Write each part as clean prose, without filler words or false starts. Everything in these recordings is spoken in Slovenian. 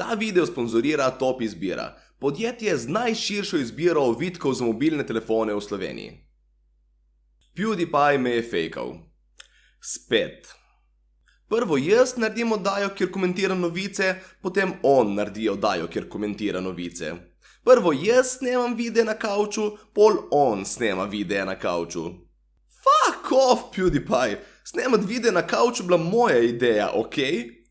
Ta video sponzorira Top izbira, podjetje z najširšo izbiro ovitkov za mobilne telefone v Sloveniji. PewDiePie me je fejkal. Spet. Prvo jaz naredim oddajo, kjer komentira novice, potem on naredi oddajo, kjer komentira novice. Prvo jaz snemam videe na kavču, pol on snema videe na kavču. Fuck off, PewDiePie! Snemat videe na kavču bila moja ideja, okej?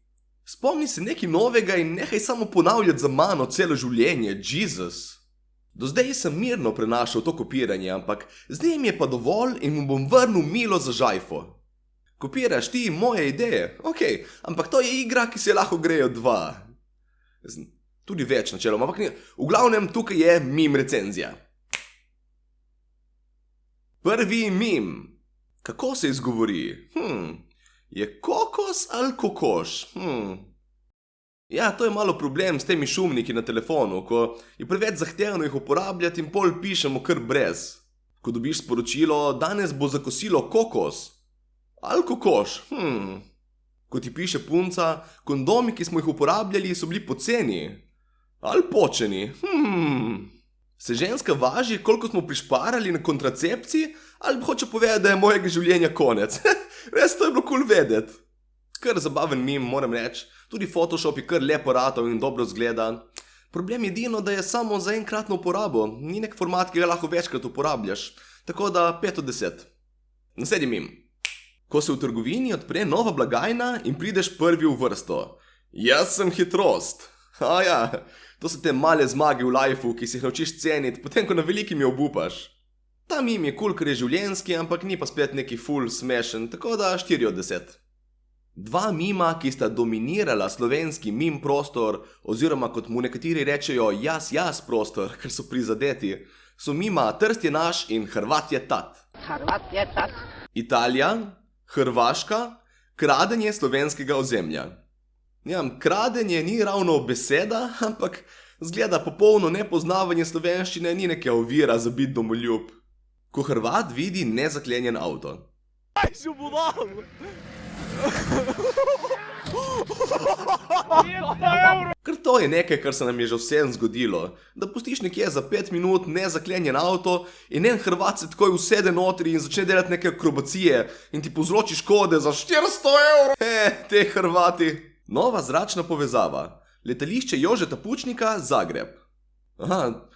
Spomni se nekaj novega in nehaj samo ponavljati za mano celo življenje, Jesus. Do zdaj sem mirno prenašal to kopiranje, ampak z njim je pa dovolj in mu bom vrnil milo za žajfo. Kopiraš ti moje ideje? Okej, ampak to je igra, ki se lahko grejo dva. Tudi več načeloma, ampak v glavnem tukaj je meme recenzija. Prvi meme. Kako se izgovori? Je kokos ali kokoš? Ja, to je malo problem s temi šumniki na telefonu, ko je preveč zahtevno jih uporabljati in pol pišemo kar brez. Ko dobiš sporočilo, danes bo za kosilo kokos. Ali kokoš? Ko ti piše punca, kondomi, ki smo jih uporabljali, so bili poceni. Ali počeni? Se ženska važi, koliko smo prišparali na kontracepciji, ali hoče povedati, da je mojega življenja konec. Res to je bilo cool vedeti. Kar zabaven meme, moram reči. Tudi Photoshop je kar lepo ratov in dobro zgleda. Problem je edino, da je samo za enkratno uporabo. Ni nek format, ki ga lahko večkrat uporabljaš. Tako da 5 od 10. Naslednji meme. Ko se v trgovini odpre nova blagajna in prideš prvi v vrsto. Jaz sem hitrost. Ja, to so te male zmage v lifeu, ki si jih naučiš ceniti, potem ko na velikim jo obupaš. Ta meme je cool, ker je življenjski, ampak ni pa spet neki full smešen, tako da 4 od 10. Dva mima, ki sta dominirala slovenski meme prostor, oziroma kot mu nekateri rečejo jaz prostor, ker so prizadeti, so mima Trst je naš in Hrvat je tat. Hrvat je tat. Italija, Hrvaška, kradenje slovenskega ozemlja. Ja, kradenje ni ravno beseda, ampak zgleda popolno nepoznavanje slovenščine ni neka ovira za biti domoljub. Ko Hrvat vidi nezaklenjen avto. Ker to je nekaj, kar se nam je že vsem zgodilo, da pustiš nekje za 5 minut nezaklenjen avto in en Hrvat se takoj usede notri in začne delati neke akrobacije in ti povzroči škode za 400 €. Te Hrvati. Nova zračna povezava. Letališče Jožeta Pučnika, Zagreb.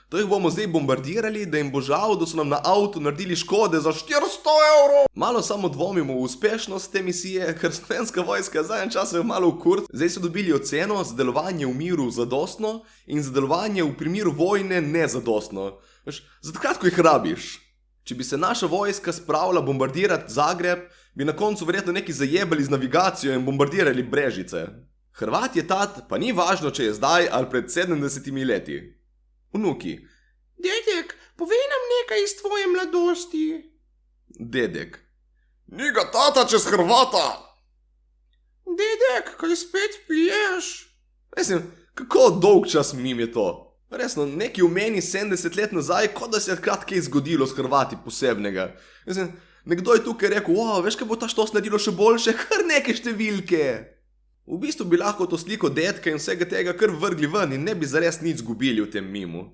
To jih bomo zdaj bombardirali, da jim bo žal, da so nam na avtu naredili škode za 400 €. Malo samo dvomimo v uspešnost te misije, ker slovenska vojska zadnjem času je malo v kurt. Zdaj so dobili oceno za delovanje v miru zadostno in za delovanje v primeru vojne nezadostno. Za takrat, ko jih rabiš. Če bi se naša vojska spravila bombardirati Zagreb, bi na koncu verjetno neki zajebali z navigacijo in bombardirali Brežice. Hrvat je tat, pa ni važno, če je zdaj ali pred 70 leti. Vnuki. Dedek, povej nam nekaj iz tvoje mladosti. Dedek. Ni ga tata čez Hrvata. Dedek, kaj spet piješ? Mislim, kako dolg čas mim je to? Resno, neki v meni 70 let nazaj, kot da se je takrat kaj zgodilo s Hrvati posebnega. Mislim, nekdo je tukaj rekel, veš, kaj bo ta štos naredilo še boljše, kar neke številke. V bistvu bi lahko to sliko dedka in vsega tega kar vrgli ven in ne bi zares nič zgubili v tem mimu.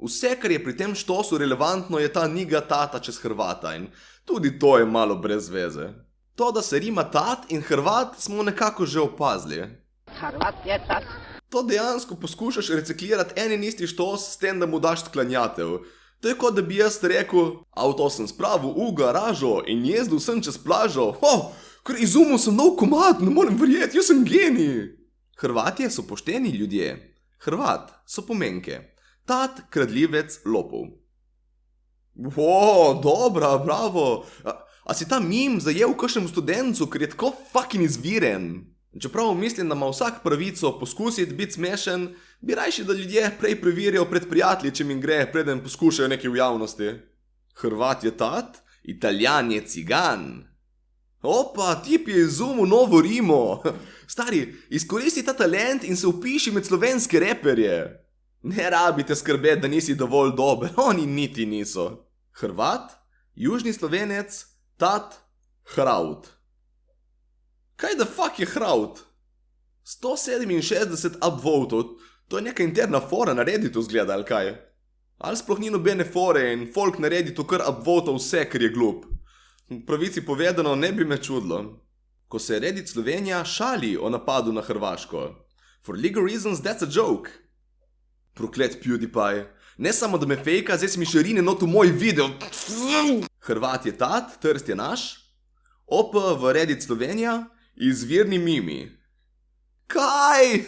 Vse, kar je pri tem štosu relevantno, je ta niga tata čez Hrvata in tudi to je malo brez veze. To, da se rima tat in Hrvat, smo nekako že opazili. Hrvat je tat. To dejansko poskušaš reciklirati en in isti štos s tem, da mu daš sklanjatev. To je kot da bi jaz rekel, avto sem spravil v garažo in jezdil sem čez plažo. Ker izumil sem nov komad, ne morem verjeti, jaz sem genij. Hrvatje so pošteni ljudje. Hrvat so pomenke. Tat, kradljivec, lopov. Dobra, bravo. A si ta meme zajel kakšnemu študencu, ker je tako fucking izviren? Čeprav mislim, da ima vsak pravico poskusiti biti smešen, bi rajši, da ljudje prej preverijo pred prijatelji, če jim gre, preden poskušajo nekaj v javnosti. Hrvat je tat, Italijan je cigan. Opa, tip je izumil novo rimo. Stari, izkoristi ta talent in se vpiši med slovenske reperje. Ne rabite skrbeti, da nisi dovolj dober, oni niti niso. Hrvat, južni Slovenec, tat, Hraut. Kaj da fuck je Hraut? 167 upvotov, to je neka interna fora na Redditu zgleda, ali kaj? Ali sploh ni nobene fore in folk na Redditu kar upvotov vse, ker je glup? V pravici povedano ne bi me čudilo. Ko se Reddit Slovenija šali o napadu na Hrvaško. For legal reasons that's a joke. Proklet PewDiePie. Ne samo da me fejka, zdaj si mi še rine not v moj video. Hrvat je tat, Trst je naš. OP v Reddit Slovenija, izvirni mimi. Kaj?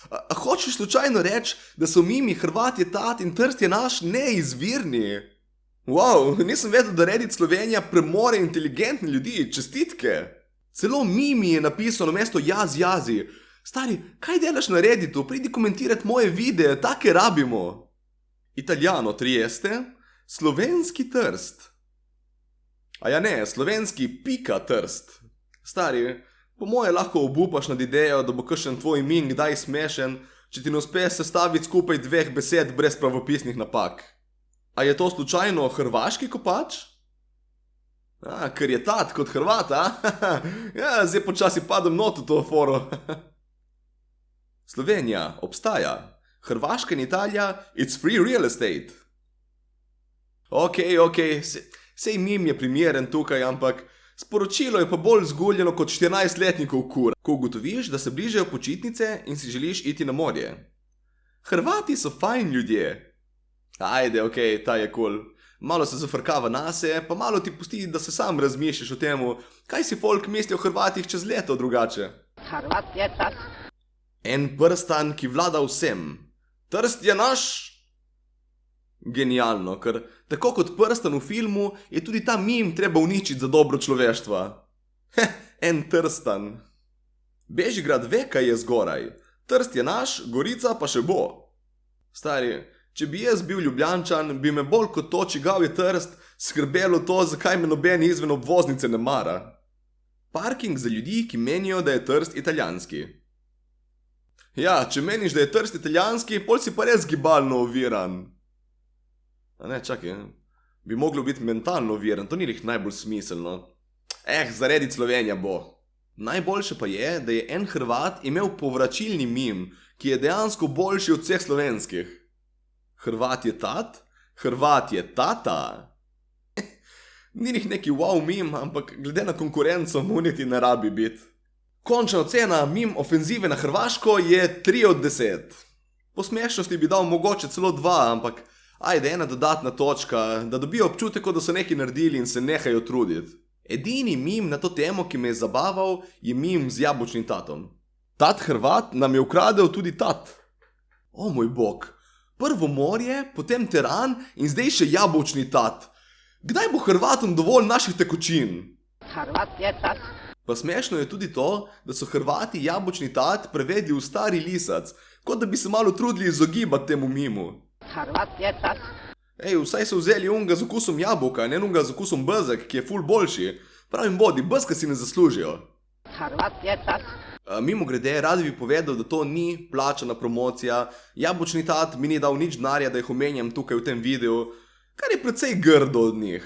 A hočeš slučajno reči, da so mimi Hrvat je tat in Trst je naš neizvirni? Wow, nisem vedel, da Reddit Slovenija premore inteligentni ljudi, čestitke. Celo mimi je napisano mesto jazi. Stari, kaj delaš na Redditu? Pridi komentirati moje videe, take rabimo. Italijano Trieste, slovenski Trst. A ja ne, slovenski pika Trst. Stari, po moje lahko obupaš nad idejo, da bo kakšen tvoj imen kdaj smešen, če ti ne uspe sestaviti skupaj dveh besed brez pravopisnih napak. A je to slučajno hrvaški kopač? Ker je tat kot Hrvat, a? Ja, zdaj počasi padem not v to foro. Slovenija obstaja. Hrvaška in Italija, it's free real estate. Ok, sej mim je primeren tukaj, ampak sporočilo je pa bolj zguljeno kot 14-letnikov kur. Ko ugotoviš, da se bližajo počitnice in si želiš iti na morje. Hrvati so fajn ljudje. Ajde, ok, ta je cool. Malo se zafrkava nase, pa malo ti pusti, da se sam razmišljaš o temu, kaj si folk misli o Hrvatih čez leto drugače. Hrvat je tas. En prstan, ki vlada vsem. Trst je naš. Genialno, ker tako kot prstan v filmu, je tudi ta mim treba uničiti za dobro človeštva. En trstan. Bežigrad ve, kaj je zgoraj. Trst je naš, Gorica pa še bo. Stari, če bi jaz bil Ljubljančan, bi me bolj kot to, čigav je Trst, skrbelo to, zakaj me noben izven obvoznice ne mara. Parking za ljudi, ki menijo, da je Trst italijanski. Ja, če meniš, da je Trst italijanski, pol si pa res gibalno oviran. A ne, čakaj, bi moglo biti mentalno oviran, to ni lih najbolj smiselno. Za Reddit Slovenija bo. Najboljše pa je, da je en Hrvat imel povračilni mim, ki je dejansko boljši od vseh slovenskih. Hrvat je tat, Hrvat je tata. Ni lih neki wow mim, ampak glede na konkurenco mu niti ne rabi biti. Končna ocena mim ofenzive na Hrvaško je 3 od 10. Po smešnosti bi dal mogoče celo 2, ampak ajde, ena dodatna točka, da dobijo občutek, da so nekaj naredili in se nehajo truditi. Edini mim na to temo, ki me je zabaval, je mim z jabolčnim tatom. Tat Hrvat nam je ukradel tudi tat. O moj bog, prvo morje, potem teran in zdaj še jabolčni tat. Kdaj bo Hrvatom dovolj naših tekočin? Hrvat je tas. Pa smešno je tudi to, da so Hrvati jabolčni tat prevedli v stari lisac, kot da bi se malo trudili izogibati temu mimu. Hrvat je tas. Vsaj so vzeli unga z okusom jabolka, ne unga z okusom bezek, ki je ful boljši. Pravim bodi, bezka si ne zaslužijo. Hrvat je tas. Mimogrede, rad bi povedal, da to ni plačana promocija. Jabolčni tat mi ni dal nič denarja, da jih omenjam tukaj v tem videu, kar je precej grdo od njih.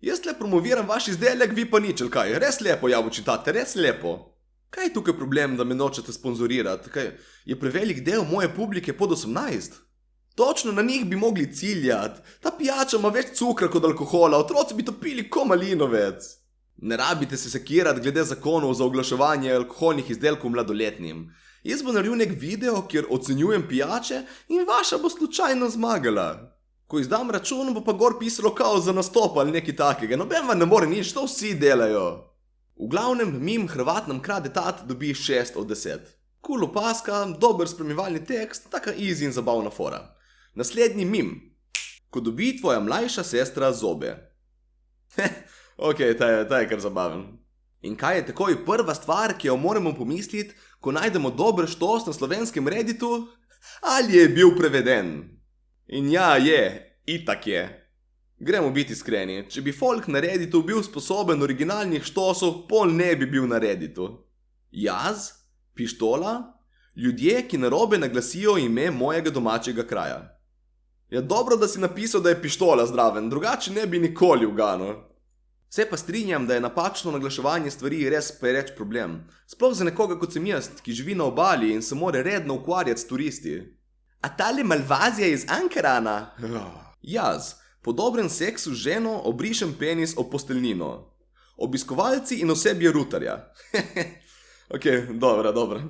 Jaz le promoviram vaš izdelek, vi pa nič, ali kaj? Res lepo, jabolčni tate, res lepo. Kaj je tukaj problem, da me nočete sponzorirati? Kaj, je prevelik del moje publike pod 18? Točno na njih bi mogli ciljati. Ta pijača ima več cukra kot alkohola, otroci bi to pili ko malinovec. Ne rabite se sekirati glede zakonov za oglaševanje alkoholnih izdelkov mladoletnim. Jaz bom naredil nek video, kjer ocenjujem pijače in vaša bo slučajno zmagala. Ko izdam račun, bo pa gor pisalo kao za nastop ali nekaj takega. Noben vam ne more nič, to vsi delajo. V glavnem, mim Hrvat nam krade tat dobi 6 od 10. Cool opaska, dober spremljevalni tekst, taka easy in zabavna fora. Naslednji mim. Ko dobi tvoja mlajša sestra zobe. Ok, ta je kar zabaven. In kaj je takoj prva stvar, ki jo moramo pomisliti, ko najdemo dober štos na slovenskem Redditu? Ali je bil preveden? In ja, je, itak je. Gremo biti iskreni, če bi folk na Redditu bil sposoben originalnih štosov, pol ne bi bil na Redditu. Jaz, pištola, ljudje, ki narobe naglasijo ime mojega domačega kraja. Ja, dobro, da si napisal, da je pištola zdraven, drugače ne bi nikoli uganil. Se pa strinjam, da je napačno naglaševanje stvari res pereč problem. Sploh za nekoga kot sem jaz, ki živi na obali in se more redno ukvarjati s turisti. A tale Malvazija iz Ankarana? Jaz, po dobrem seksu z ženo obrišem penis ob posteljnino. Obiskovalci in osebje rutarja. Ok, dobro.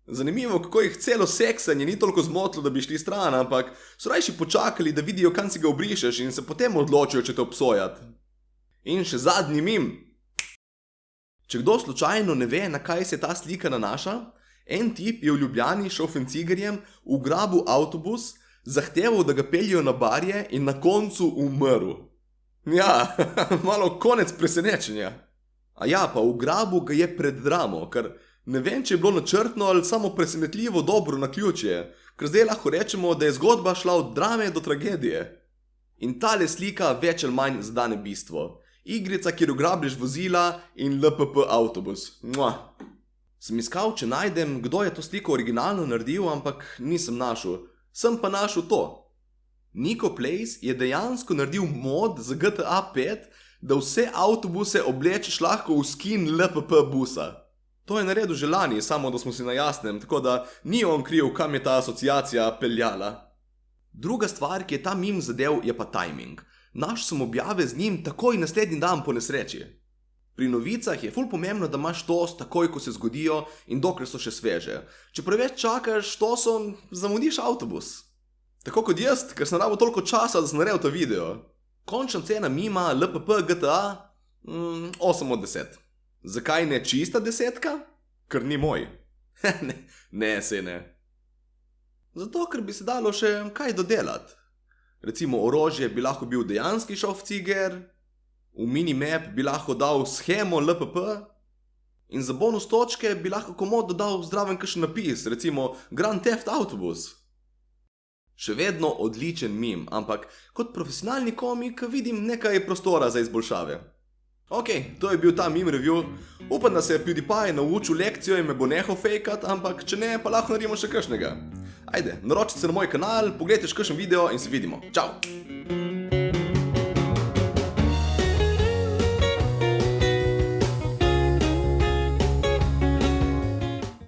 Zanimivo, kako jih celo seksanje ni toliko zmotilo, da bi šli stran, ampak so rajši počakali, da vidijo, kam si ga obrišeš in se potem odločijo, če te obsojati. In še zadnji mim. Če kdo slučajno ne ve, na kaj se ta slika nanaša, en tip je v Ljubljani šel fencigerjem, ugrabil avtobus, zahteval, da ga peljejo na barje in na koncu umrl. Ja, malo konec presenečenja. A ja, pa ugrabil ga je pred dramo, ker ne vem, če je bilo načrtno ali samo presenetljivo dobro naključje, ker zdaj lahko rečemo, da je zgodba šla od drame do tragedije. In tale slika več ali manj zadane bistvo. Igrica, kjer ugrabiš vozila in LPP avtobus. Sem iskal, če najdem, kdo je to sliko originalno naredil, ampak nisem našel. Sem pa našel to. Nico Place je dejansko naredil mod za GTA 5, da vse avtobuse oblečeš lahko v skin LPP busa. To je naredil že lani, samo da smo si na jasnem, tako da ni on kriv, kam je ta asociacija peljala. Druga stvar, ki je ta mim zadev, je pa timing. Našel sem objave z njim takoj naslednji dan po nesreči. Pri novicah je ful pomembno, da imaš tos takoj, ko se zgodijo in dokler so še sveže. Če preveč čakaš tosom, zamudiš avtobus. Tako kot jaz, ker sem rabil toliko časa, da sem naredil ta video. Končna cena mima LPP GTA 8 od 10. Zakaj ne čista 10? Ker ni moj. Saj ne. Zato, ker bi se dalo še kaj dodelati. Recimo orožje bi lahko bil dejanski šovciger, v minimap bi lahko dal shemo LPP in za bonus točke bi lahko komod dodal zdraven kakšen napis, recimo Grand Theft Autobus. Še vedno odličen mim, ampak kot profesionalni komik vidim nekaj prostora za izboljšave. Ok, to je bil ta meme review. Upam, da se je PewDiePie naučil lekcijo in me bo nehal fejkat, ampak če ne, pa lahko naredimo še kakšnega. Ajde, naročite se na moj kanal, pogledajte še kakšen video in se vidimo. Čau!